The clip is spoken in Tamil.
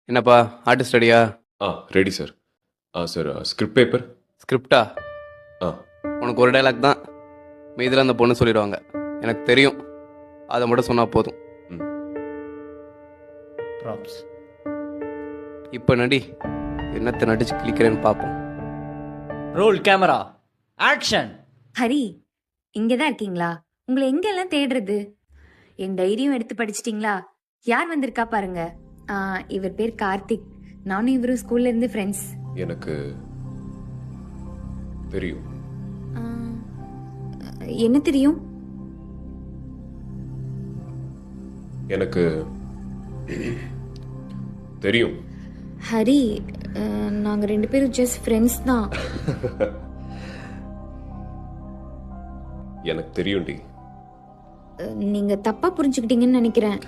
என்னப்பா ஆர்டிஸ்ட் ரெடியா? Ready sir. Sir script paper. ஸ்கிரிப்டா? ஆ உனக்கு ஒரு டைலாக் தான், மீதில் அந்த பொண்ணு சொல்லிடுவாங்க. எனக்கு தெரியும், அதை மட்டும் சொன்னால் போதும். ம் ப்ராப்ஸ். இப்போ நடி, என்னத்தை நடிச்சு கிளிக்கிறேன்னு பார்ப்போம். Role camera action. ஹரி, இங்கே தான் இருக்கீங்களா? உங்களை எங்கெல்லாம் தேடுறது? என் டைரியும் எடுத்து படிச்சிட்டிங்களா? யார் வந்திருக்கா பாருங்க. இவர் பேர் கார்த்திக். நானும் இவரும் ஸ்கூல்ல இருந்து ஃப்ரெண்ட்ஸ். எனக்கு தெரியும். என்ன தெரியும்? எனக்கு தெரியும். ஹரி, நாங்க ரெண்டு பேரும் ஜஸ்ட் ஃப்ரெண்ட்ஸ் தான். எனக்கு தெரியும்டி. நீங்க தப்பா புரிஞ்சுக்கிட்டீங்கன்னு நினைக்கிறேன்.